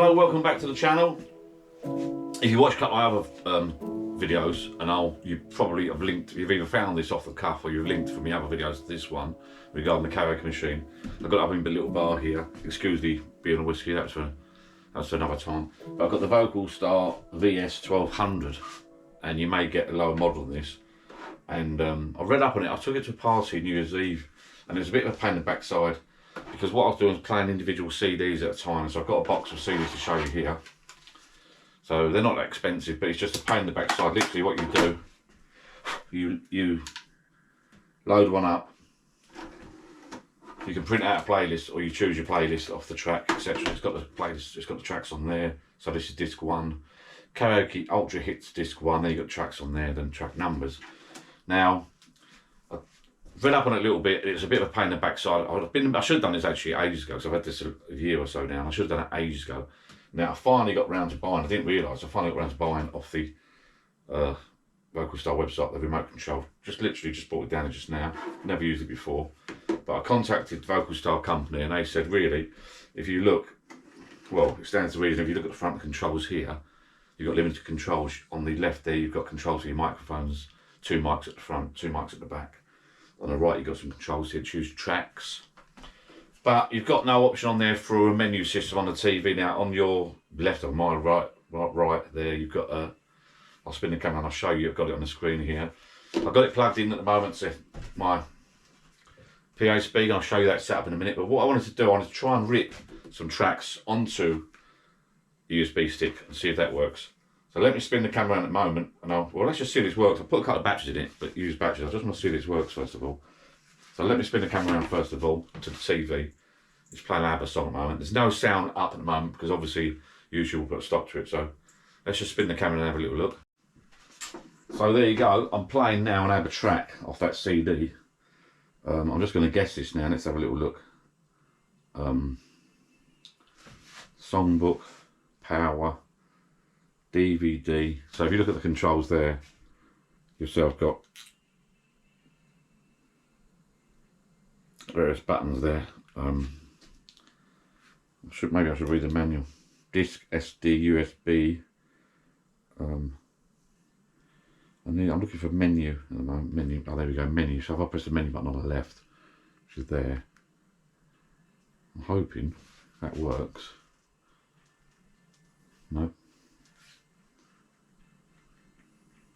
Hello, welcome back to the channel. If you watch a couple of my other videos, and you probably have linked, you've either found this off the cuff or you've linked from the other videos to this one regarding the karaoke machine. I've got it up in the little bar here. Excuse the being a whiskey, that's for another time. But I've got the VS-1200 VS-1200, and you may get a lower model than this. And I read up on it. I took it to a party New Year's Eve, and it was a bit of a pain in the backside because what I was doing was playing individual CDs at a time. So I've got a box of CDs to show you here. So they're not that expensive, but it's just a pain in the backside. Literally what you do, you load one up. You can print out a playlist, or you choose your playlist off the track, etc. It's got the playlist, it's got the tracks on there. So this is disc 1. Karaoke Ultra Hits disc 1, then you've got tracks on there, then track numbers. Now, I read up on it a little bit. It's a bit of a pain in the backside. I should have done this actually ages ago, because I've had this a year or so now. I should have done it ages ago. Now I finally got round to buying, I didn't realise, I finally got round to buying off the Vocal Star website, the remote control. Literally just brought it down just now, never used it before. But I contacted the Vocal Star company and they said, really, if you look, well, it stands to reason, if you look at the front controls here, you've got limited controls. On the left there, you've got controls for your microphones, 2 mics at the front, 2 mics at the back. On the right, you've got some controls here, choose tracks. But you've got no option on there for a menu system on the TV. Now on your left or my right there, you've got I'll spin the camera and I'll show you, I've got it on the screen here. I've got it plugged in at the moment to my PA speaker. I'll show you that setup in a minute. But what I wanted to do, I wanted to try and rip some tracks onto a USB stick and see if that works. So let me spin the camera around at the moment and well, let's just see if this works. I'll put a couple of batteries in it, but use batteries. I just want to see if this works first of all. So let me spin the camera around first of all to the TV. It's playing ABBA song at the moment. There's no sound up at the moment because obviously YouTube will put a stop to it. So let's just spin the camera and have a little look. So there you go. I'm playing now an ABBA track off that CD. I'm just going to guess this now. Let's have a little look. Songbook, power, DVD. So if you look at the controls there, you'll see I've got various buttons there. Maybe I should read the manual. Disc, SD, USB. I'm looking for menu at the moment. Menu. Oh, there we go. Menu. So if I press the menu button on the left, which is there, I'm hoping that works. No.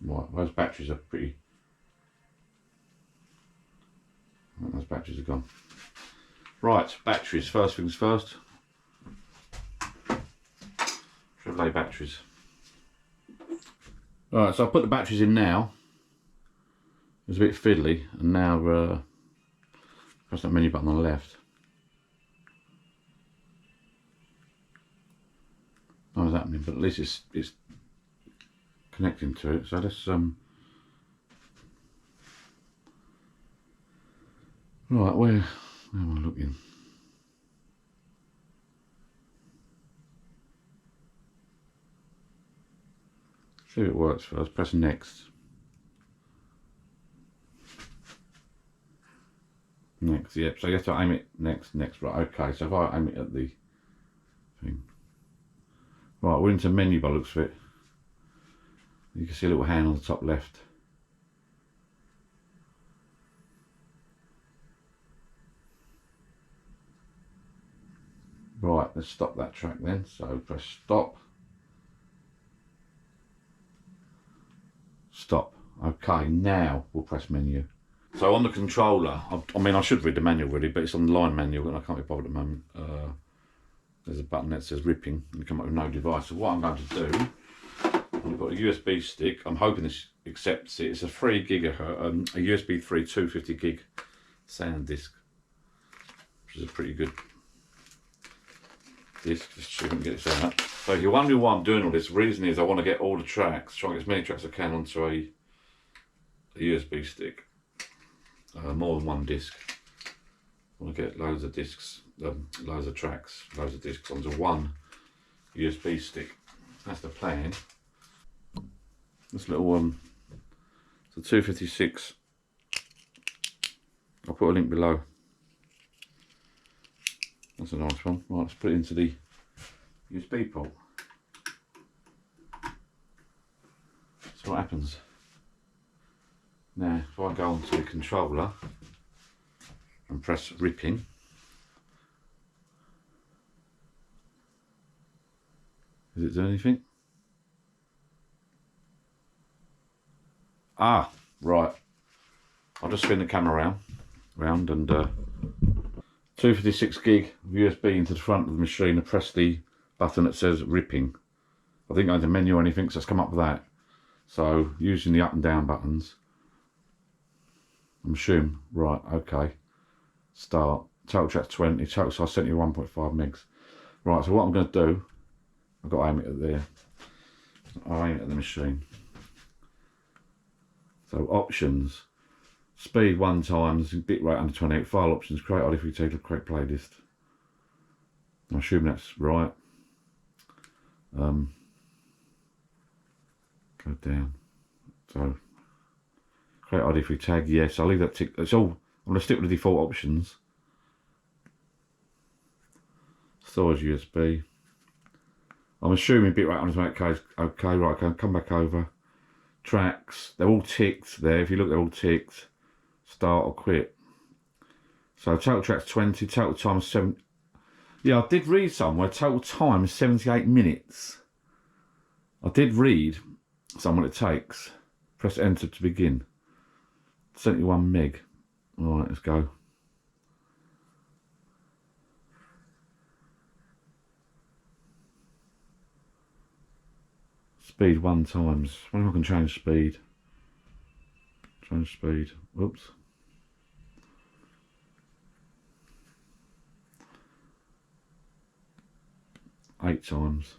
Right. Those batteries are pretty. Those batteries are gone. Right, batteries. First things first. AAA batteries. Alright, so I put the batteries in now. It was a bit fiddly, and now press that menu button on the left. Nothing's happening, but at least it's connecting to it. So let's right, where am I looking? See if it works first. Press next. Next, yep. So you have to aim it next. Right, okay. So if I aim it at the thing. Right, we're into menu by the looks of it. You can see a little hand on the top left. Right, let's stop that track then. So press stop. Stop. Okay, now we'll press menu. So on the controller, I mean I should read the manual really, but it's on the line manual and I can't be bothered at the moment. There's a button that says ripping and you come up with no device. So what I'm going to do, I've got a USB stick. I'm hoping this accepts it. It's a 3 gigahertz, a USB 3 250 gig sound disc, which is a pretty good disc. Just see if we can get this out. So if you're wondering why I'm doing all this, the reason is I want to get all the tracks, try and get as many tracks as I can onto a USB stick. More than one disc. I want to get loads of discs, loads of tracks, loads of discs onto one USB stick. That's the plan. This little it's a 256. I'll put a link below. That's a nice one. Right, let's put it into the USB port. So what happens? Now, if I go onto the controller and press ripping, does it do anything? Ah, right. I'll just spin the camera round and 256 gig USB into the front of the machine and press the button that says ripping. I didn't go into menu or anything, so it's come up with that. So using the up and down buttons, I'm assuming, right, okay. Start, total track 20, total size 71.5 megs. Right, so what I'm going to do, I've got to aim it at there. I'll aim it at the machine. So options, speed 1 times, bitrate under 28, file options, create audio if you take a create playlist. I assume that's right. Go down. So create audio free tag, yes, I'll leave that tick. It's all, I'm going to stick with the default options. Storage USB. I'm assuming bitrate under 28K is okay, right, I can come back over. Tracks, they're all ticked there. If you look, they're all ticked. Start or quit. So total tracks 20, total time is 7. Yeah, I did read somewhere total time is 78 minutes. I did read somewhere it takes. Press enter to begin. 71 meg. Alright, let's go. Speed 1 times. I wonder if I can change speed. Change speed. Whoops. Eight times.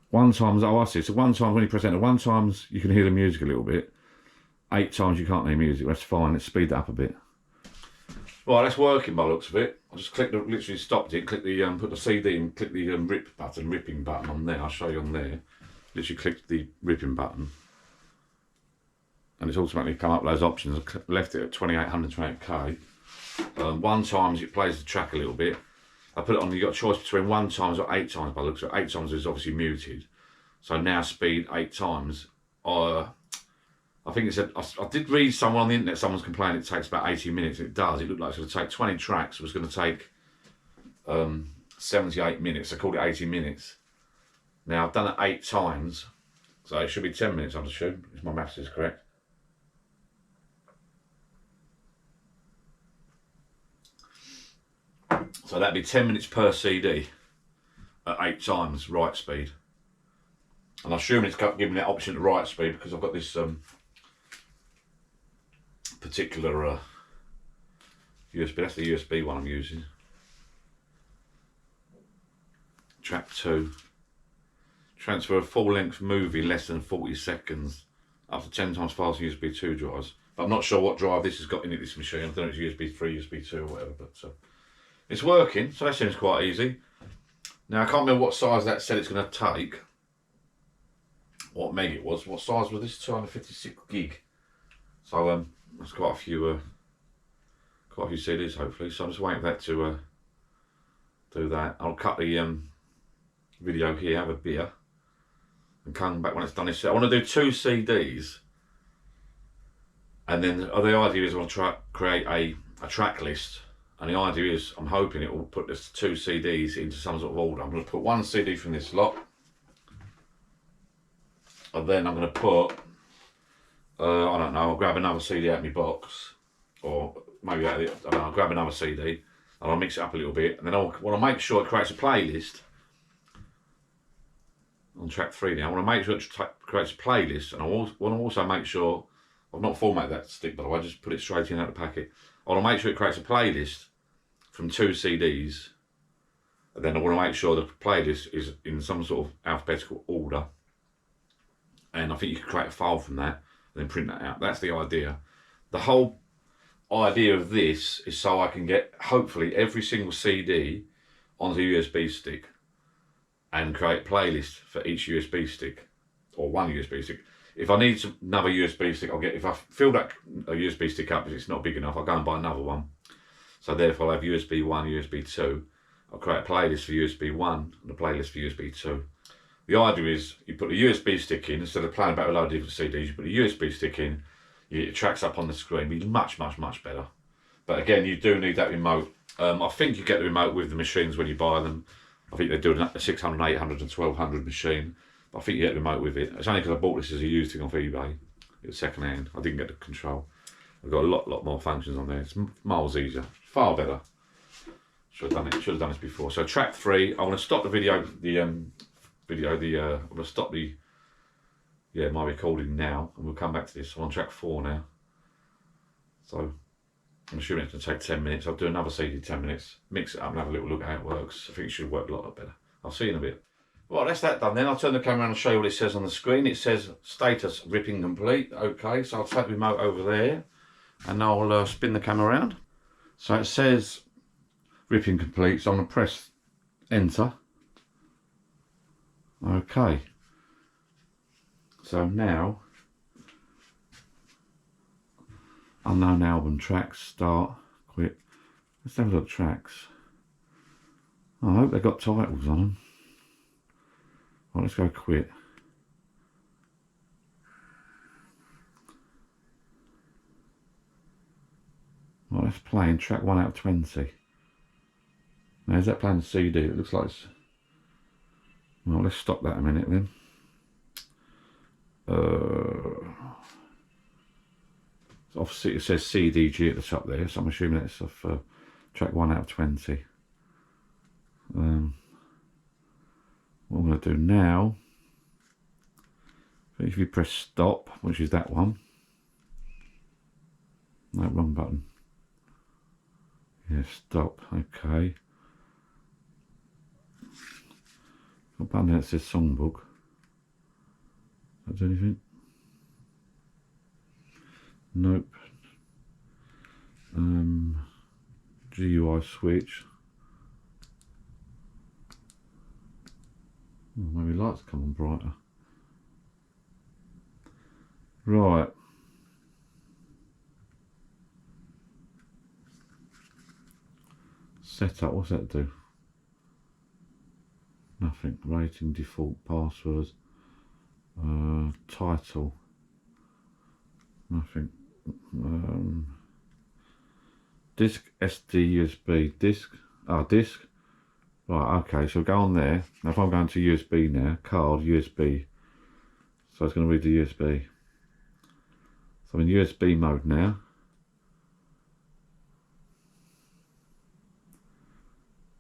1 times, oh I see, so 1 time when you press enter, 1 times you can hear the music a little bit. 8 times you can't hear music, that's fine, let's speed that up a bit. Right, that's working by the looks of it. I just clicked the, literally stopped it, click the, put the CD and click the ripping button on there, I'll show you on there. Literally clicked the ripping button. And it's automatically come up with those options. I left it at 2800, 28K. 1 times it plays the track a little bit. I put it on, you got a choice between 1 times or 8 times by the looks of it. 8 times is obviously muted. So now speed 8 times. I think it said, I did read somewhere on the internet, someone's complaining it takes about 80 minutes. It does, it looked like it's going to take 20 tracks, it was going to take 78 minutes. I called it 80 minutes. Now I've done it 8 times, so it should be 10 minutes, I'd assume, if my maths is correct. So that'd be 10 minutes per CD at 8 times write speed. And I assume it's giving that option to write speed because I've got this particular USB, that's the USB one I'm using. Track 2. Transfer a full-length movie less than 40 seconds up to 10 times faster USB 2 drives. But I'm not sure what drive this has got in it, this machine. I don't know if it's USB 3, USB 2 or whatever, but it's working, so that seems quite easy. Now I can't remember what size that said it's going to take. What meg it was. What size was this? 256 gig. So that's quite a few CDs hopefully. So I'm just waiting for that to do that. I'll cut the video here, have a beer, and come back when it's done. I want to do 2 CDs, and then the idea is I want to create a track list. And the idea is I'm hoping it will put this 2 CDs into some sort of order. I'm going to put 1 CD from this lot. And then I'm going to put, I don't know, I'll grab another CD out of my box, or maybe out of the, I don't know, I'll grab another CD and I'll mix it up a little bit, and then I want to make sure it creates a playlist on track 3 now. I want to make sure it creates a playlist, and I want to also make sure, I've not formatted that stick by the way, I just put it straight in out of the packet. I want to make sure it creates a playlist from 2 CDs, and then I want to make sure the playlist is in some sort of alphabetical order. And I think you can create a file from that and then print that out. That's the idea. The whole idea of this is so I can get hopefully every single CD onto a USB stick and create a playlist for each USB stick, or 1 USB stick. If I need another USB stick, if I fill that a USB stick up, if it's not big enough, I'll go and buy another one. So therefore I'll have USB 1, USB 2, I'll create a playlist for USB 1 and a playlist for USB 2. The idea is you put a USB stick in, instead of playing back a load of different CDs, you put a USB stick in, you get your tracks up on the screen, be much better. But again, you do need that remote. I think you get the remote with the machines when you buy them. I think they're doing a 600, 800 and 1200 machine. But I think you get the remote with it. It's only because I bought this as a used thing off eBay. It was second hand. I didn't get the control. I've got a lot more functions on there. It's miles easier, far better. Should have done it. Should have done this before. So track 3. I want to stop the video. I'm going to stop my recording now, and we'll come back to this. I'm on track 4 now. So I'm assuming it's going to take 10 minutes. I'll do another CD 10 minutes, mix it up and have a little look at how it works. I think it should work a lot better. I'll see you in a bit. Well, that's that done then. I'll turn the camera around and show you what it says on the screen. It says status ripping complete. Okay, so I'll take the remote over there and I'll spin the camera around. So it says ripping complete, so I'm going to press enter. Okay. So now, unknown album tracks, start, quit. Let's have a look at tracks. I hope they've got titles on them. Right, let's go quit. Right, let's play in track 1 out of 20. Now is that playing the CD? It looks like it's... Well, let's stop that a minute then. Obviously it says CDG at the top there, so I'm assuming that's off track 1 out of 20. What I'm going to do now, if you press stop, which is that one, no, wrong button, yeah, stop, okay, got a button that says songbook, does that do anything? Nope. GUI switch. Oh, maybe lights come on brighter. Right. Setup, what's that do? Nothing. Rating, default, passwords, title. Nothing. Disk, SD, USB, disk. Disk. Right, okay, so go on there. Now if I'm going to USB now, card, USB. So it's going to read the USB. So I'm in USB mode now.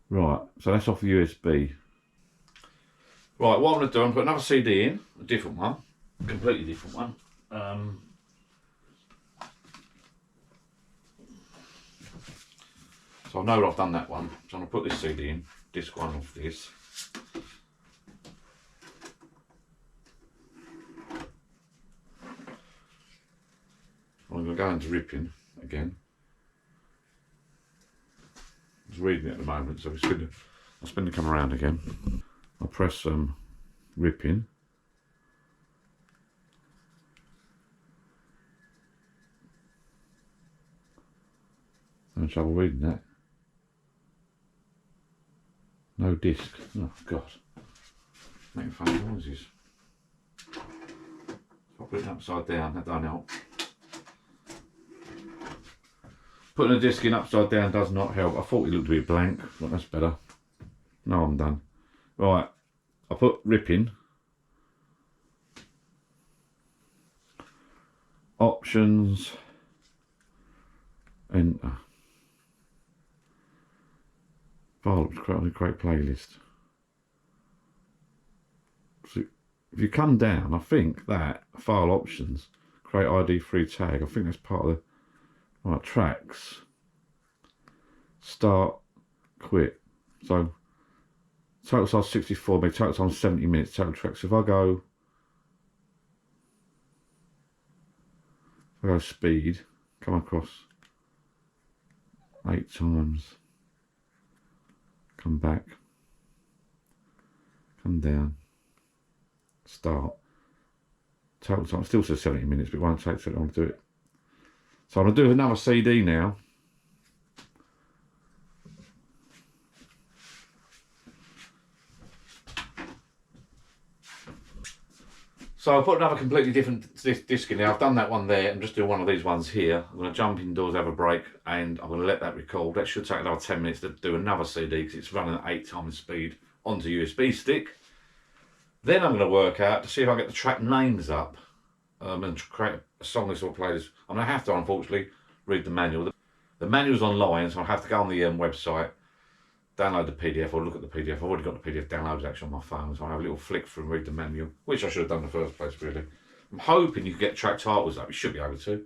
Right, so that's off the USB. Right, what I'm going to do, I'm going to put another CD in, a different one, a completely different one. So I know I've done that one, so I'm going to put this CD in, disc 1 off this. I'm going to go into ripping again. It's reading it at the moment, so I'll spin the camera around again. I'll press ripping. No trouble reading that. No disc. Oh God. Making funny noises. If I put it upside down, that don't help. Putting a disc in upside down does not help. I thought it looked a bit blank, but that's better. No, I'm done. Right, I put ripping. Options. Enter. File looks quite a great playlist. So if you come down, I think that file options, create ID free tag, I think that's part of the right tracks. Start, quit. So total size 64 meg, total time 70 minutes, total tracks. If I go speed, come across 8 times. Come back, come down, start. Total time still says 70 minutes, but it won't take so long to do it. So I'm going to do another CD now. So I put another completely different disc in there. I've done that one there. I'm just doing one of these ones here. I'm going to jump indoors, have a break, and I'm going to let that record. That should take another 10 minutes to do another CD because it's running at 8 times speed onto USB stick. Then I'm going to work out to see if I can get the track names up and create a song list or playlist. I'm going to have to, unfortunately, read the manual. The manual's online, so I have to go on the website, download the PDF or look at the PDF. I've already got the PDF downloaded actually on my phone, so I have a little flick through and read the manual, which I should have done in the first place, really. I'm hoping you can get track titles up. You should be able to.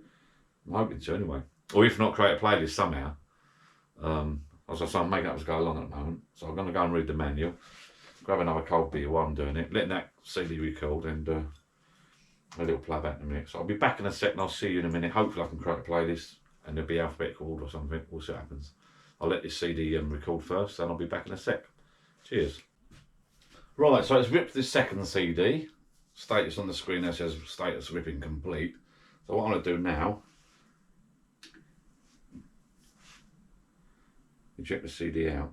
I'm hoping to, anyway. Or if not, create a playlist somehow. As I say, I'm making up as I go along at the moment. So I'm going to go and read the manual, grab another cold beer while I'm doing it, letting that CD record, and a little playback in a minute. So I'll be back in a sec and I'll see you in a minute. Hopefully I can create a playlist and there'll be alphabetical order or something. We'll see what happens. I'll let this CD record first, then I'll be back in a sec. Cheers. Right, so it's ripped this second CD. Status on the screen there says status ripping complete. So what I'm going to do now, eject the CD out.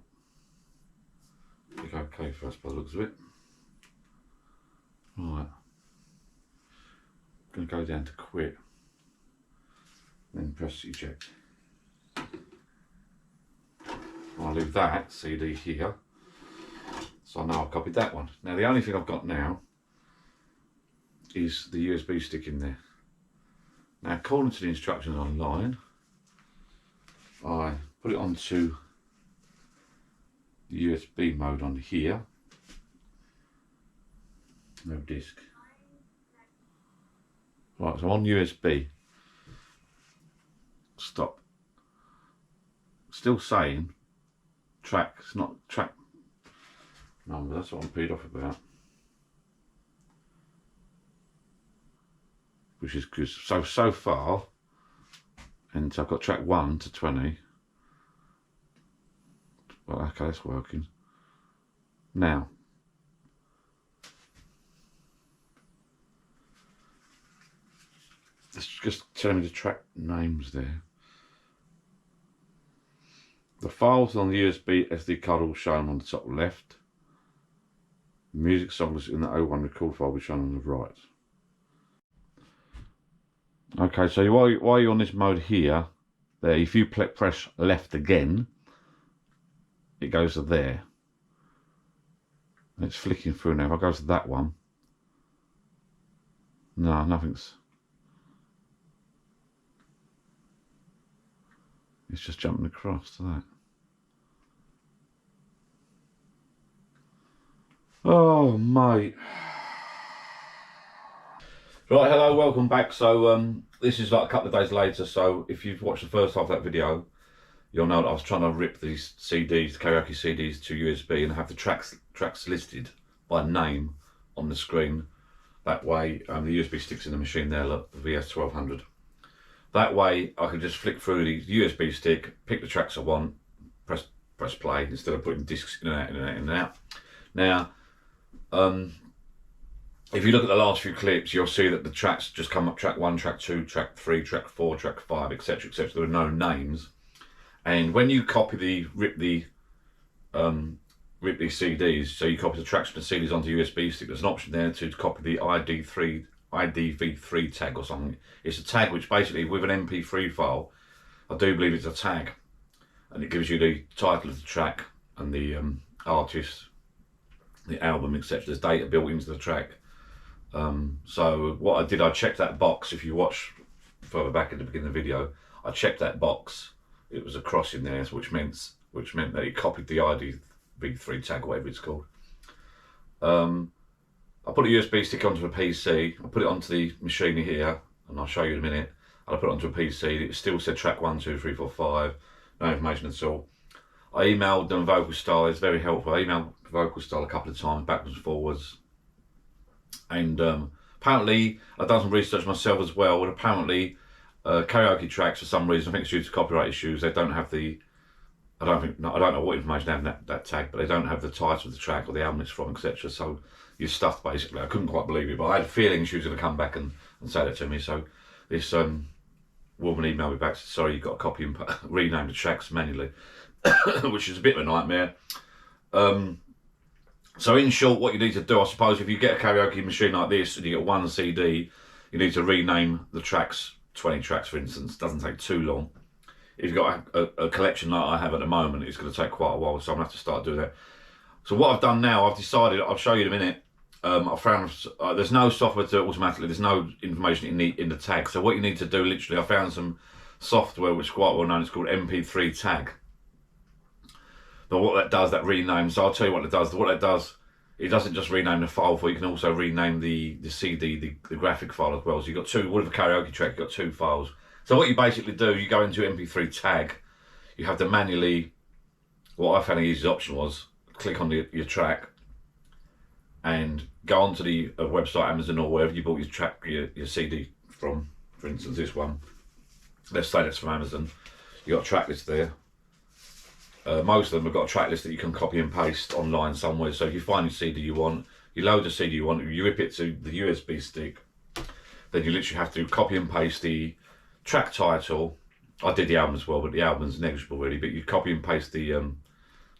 Click OK first by the looks of it. Right. I'm going to go down to quit. Then press eject. I'll leave that CD here, so I know I've copied that one. Now the only thing I've got now is the USB stick in there. Now according to the instructions online, I put it onto the USB mode on here. No disc. Right, so I'm on USB. Stop. Still saying track, it's not track number, that's what I'm peed off about. Which is good. So far, and so I've got track 1 to 20. Well, okay, that's working. Now, it's just telling me the track names there. The files on the USB SD card will shown on the top left. The music song is in the O1 record file will be shown on the right. Okay, so while you're on this mode here, there, if you press left again, it goes to there. It's flicking through now. If I go to that one, no, nothing's. It's just jumping across to that. Oh, mate. Right, hello, welcome back. So this is like a couple of days later, so if you've watched the first half of that video, you'll know that I was trying to rip these CDs, the karaoke CDs, to USB and have the tracks listed by name on the screen. That way, the USB sticks in the machine there, look, the VS-1200. That way, I can just flick through the USB stick, pick the tracks I want, press play, instead of putting discs in and out, in and out, in and out. Now, if you look at the last few clips, you'll see that the tracks just come up: track 1, track 2, track 3, track 4, track 5, etc., etc. There are no names. And when you copy rip these CDs, so you copy the tracks from the CDs onto USB stick, there's an option there to copy the IDV3 tag or something. It's a tag which basically, with an MP3 file, I do believe it's a tag, and it gives you the title of the track and the artist, the album, etc. There's data built into the track. So what I did, I checked that box. If you watch further back at the beginning of the video, I checked that box. It was a cross in there, which meant that it copied the IDV3 tag, whatever it's called. I put a USB stick onto a PC. I put it onto the machine here, and I'll show you in a minute. I put it onto a PC. It still said track 1, 2, 3, 4, 5. No information at all. I emailed them Vocal Style. It's very helpful. I emailed Vocal Style a couple of times, backwards and forwards. And apparently, I've done some research myself as well. And apparently, karaoke tracks, for some reason, I think it's due to copyright issues, they don't have the. I don't know what information they have in that tag, but they don't have the title of the track or the album it's from, etc. So you're stuffed basically. I couldn't quite believe it, but I had a feeling she was going to come back and say that to me. So this woman emailed me back, said, sorry, you've got to copy and rename the tracks manually, which is a bit of a nightmare. So in short, what you need to do, I suppose, if you get a karaoke machine like this and you get one CD, you need to rename the tracks, 20 tracks for instance. Doesn't take too long. If you've got a collection like I have at the moment, it's going to take quite a while, so I'm going to have to start doing that. So what I've done now, I've decided, I'll show you in a minute, I found there's no software to do it automatically, there's no information in the tag. So what you need to do, literally, I found some software which is quite well known, it's called MP3 Tag. But what that does, that renames, so I'll tell you what it does. What it does, it doesn't just rename the file for you, can also rename the CD, the graphic file as well. So you've got two, with a karaoke track, you've got two files. So what you basically do, you go into MP3 Tag, you have to manually, what I found the easiest option was, click on your track and go onto the website, Amazon or wherever you bought your CD from. For instance, this one, let's say that's from Amazon. You've got a track list there. Most of them have got a track list that you can copy and paste online somewhere. So if you find your CD you want, you load the CD you want, you rip it to the USB stick, then you literally have to copy and paste the track title. I did the album as well, but the album's negligible really, but you copy and paste the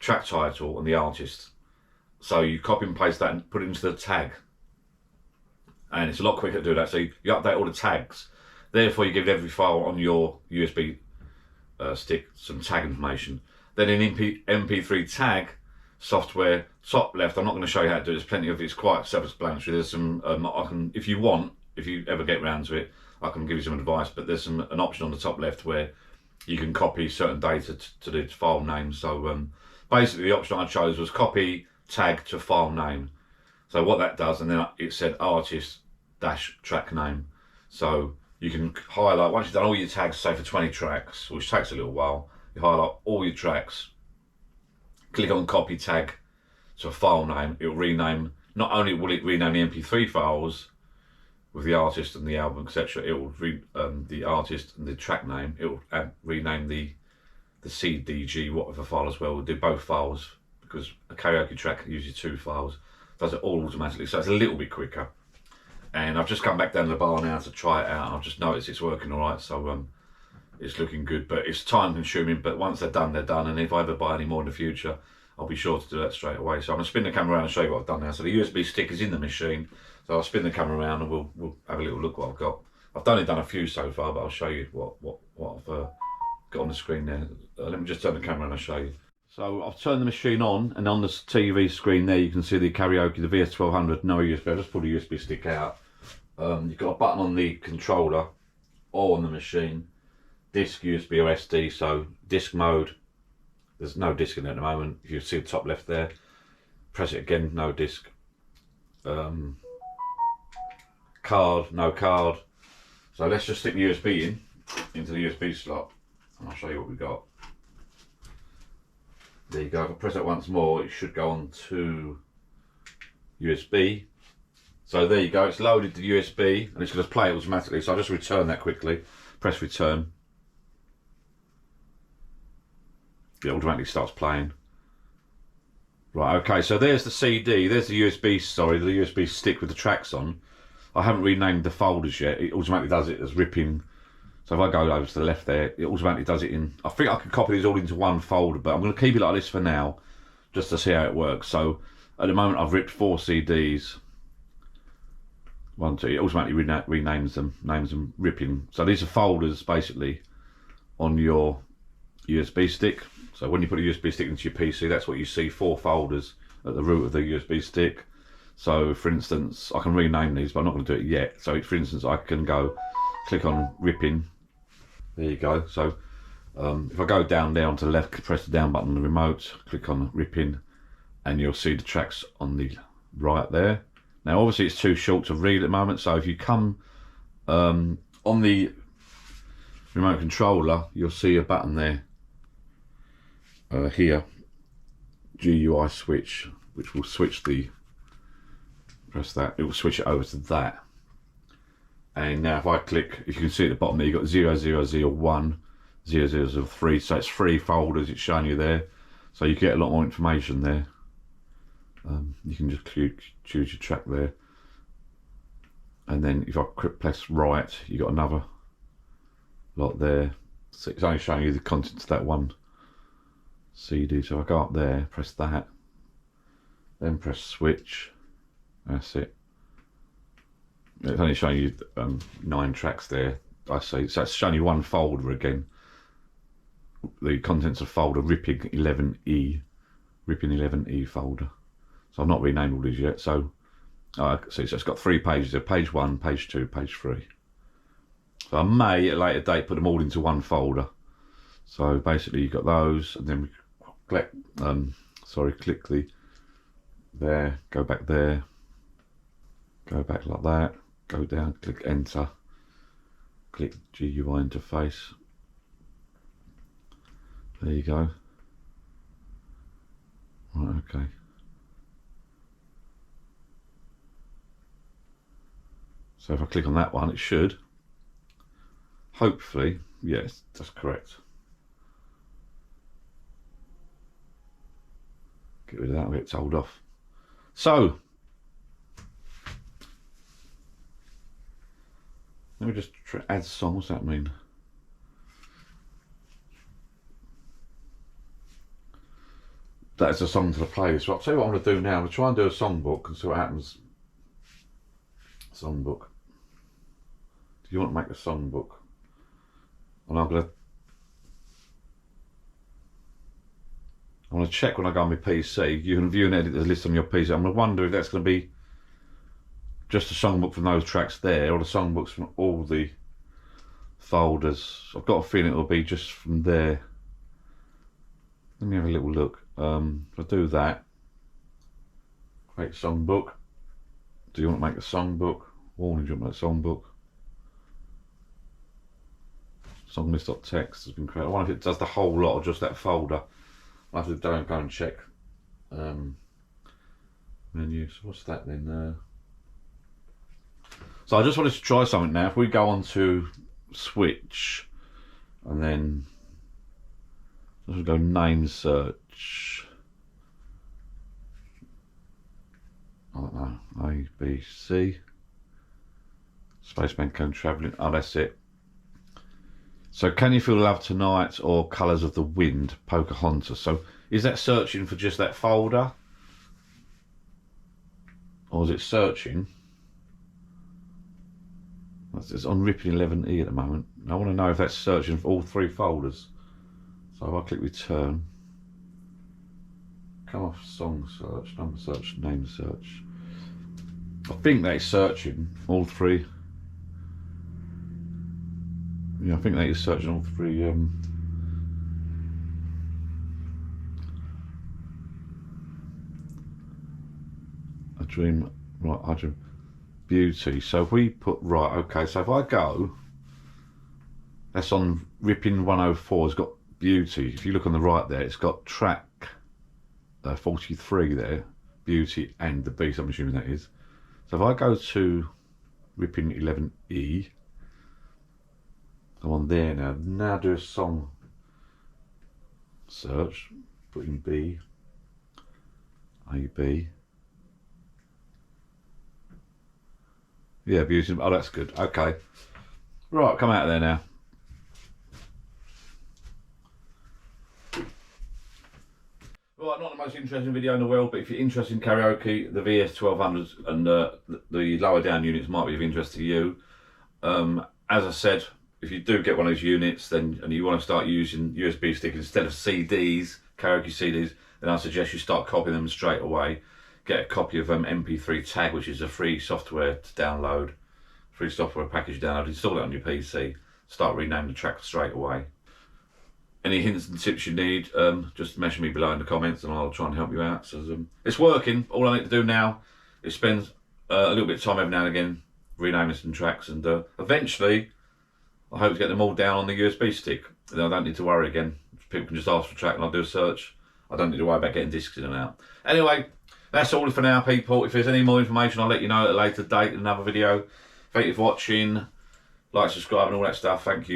track title and the artist. So you copy and paste that and put it into the tag. And it's a lot quicker to do that. So you update all the tags. Therefore you give every file on your USB stick some tag information. Then in MP3 Tag software, top left, I'm not going to show you how to do it, there's plenty of it, it's quite self-explanatory. There's some, I can, if you want, if you ever get round to it, I can give you some advice, but there's an option on the top left where you can copy certain data to the file name. So basically the option I chose was copy tag to file name. So what that does, and then it said artist dash track name. So you can highlight, once you've done all your tags, say for 20 tracks, which takes a little while, you highlight all your tracks, click on copy tag to a file name, it'll rename, not only will it rename the MP3 files with the artist and the album, etc., it will the artist and the track name, it will rename the CDG, whatever file as well, we'll do both files, because a karaoke track uses two files, does it all automatically, so it's a little bit quicker. And I've just come back down to the bar now to try it out, and I've just noticed it's working all right, so it's looking good, but it's time consuming, but once they're done, and if I ever buy any more in the future, I'll be sure to do that straight away. So I'm going to spin the camera around and show you what I've done now. So the USB stick is in the machine, so I'll spin the camera around and we'll have a little look what I've got. I've only done a few so far, but I'll show you what I've got on the screen there. Let me just turn the camera and I'll show you. So I've turned the machine on, and on the TV screen there you can see the Karaoke, the VS-1200, no USB. I'll just pull the USB stick out. You've got a button on the controller or on the machine. Disc, USB or SD, so disc mode, there's no disc in it at the moment. If you see the top left there, press it again, no disc. Card, no card. So let's just stick the USB into the USB slot, and I'll show you what we got. There you go. If I press that once more, it should go on to USB. So there you go, it's loaded to USB and it's going to play automatically. So I'll just return that quickly, press return. It automatically starts playing. Right, okay, so there's the CD, there's the USB, sorry, the USB stick with the tracks on. I haven't renamed the folders yet, it automatically does it as ripping. So if I go over to the left there, it automatically does it in, I think I can copy these all into one folder, but I'm going to keep it like this for now, just to see how it works. So at the moment I've ripped 4 CDs. 1, 2, it automatically renames them, names them ripping. So these are folders basically on your USB stick. So when you put a USB stick into your PC, that's what you see, 4 folders at the root of the USB stick. So for instance, I can rename these, but I'm not going to do it yet. So for instance, I can go click on ripping. There you go. So if I go down there onto the left, press the down button on the remote, click on ripping, and you'll see the tracks on the right there. Now obviously it's too short to read at the moment, so if you come on the remote controller, you'll see a button there. Here, GUI switch, which will switch the, press that, it will switch it over to that. And now if I click, if you can see at the bottom there, you've got 0001, 0003, so it's 3 folders it's showing you there. So you get a lot more information there. You can just choose your track there. And then if I press right, you got another lot there. So it's only showing you the contents of that one CD. So if I go up there, press that, then press switch. That's it. It's only showing you 9 tracks there, I see. So it's showing you one folder again. The contents of folder Ripping 11E. Ripping 11E folder. So I've not renamed all these yet. So, see, so it's got 3 pages there. Page 1, page 2, page 3. So I may at a later date put them all into one folder. So basically you've got those, and then we click, click the there, go back there, go back like that, go down, click enter, click GUI interface. There you go. Right, okay. So if I click on that one, it should, hopefully, yes, that's correct. Get rid of that, we'll get told off. So, let me just add song, what's that mean? That's a song to the playlist. Well, I'll tell you what I'm going to do now. I'm going to try and do a songbook and see what happens. Songbook. Do you want to make a songbook? And I'm going to check when I go on my PC. You can view and edit the list on your PC. I'm going to wonder if that's going to be just a songbook from those tracks there, or the songbooks from all the folders. I've got a feeling it will be just from there. Let me have a little look. If I do that, create songbook. Do you want to make a songbook? Warning, do you want to make a songbook? Songlist.txt has been created. I wonder if it does the whole lot or just that folder. I'll have to go and check. Menu, so what's that then? So I just wanted to try something now. If we go on to switch and then let's go name search. I don't know, A, B, C. Spaceman Cone Travelling. Oh, that's it. So, Can You Feel Love Tonight or Colours of the Wind, Pocahontas. So, is that searching for just that folder? Or is it searching? It's on Ripping 11E at the moment. I want to know if that's searching for all 3 folders. So, if I click return, come off song search, number search, name search. I think that is searching all 3. Yeah, I think that is searching all 3. A Dream, right, I Dream, Beauty. So if we put, right, okay, so if I go, that's on Ripping 104, it's got Beauty. If you look on the right there, it's got track 43 there, Beauty and the Beast, I'm assuming that is. So if I go to Ripping 11E, I'm on there now. Now do a song search, put in B, A, B. Yeah, Beauty, oh that's good, okay. Right, come out of there now. Right, not the most interesting video in the world, but if you're interested in karaoke, the VS-1200 and the lower down units might be of interest to you. As I said, if you do get one of those units and you want to start using USB sticks instead of CDs, karaoke CDs, then I suggest you start copying them straight away. Get a copy of MP3 Tag, which is a free software to download, free software package to download, install it on your PC, start renaming the track straight away. Any hints and tips you need, just message me below in the comments and I'll try and help you out. So it's working. All I need to do now is spend a little bit of time every now and again renaming some tracks, and eventually I hope to get them all down on the USB stick. Then I don't need to worry again. People can just ask for a track and I'll do a search. I don't need to worry about getting discs in and out. Anyway, that's all for now, people. If there's any more information, I'll let you know at a later date in another video. Thank you for watching. Like, subscribe and all that stuff. Thank you.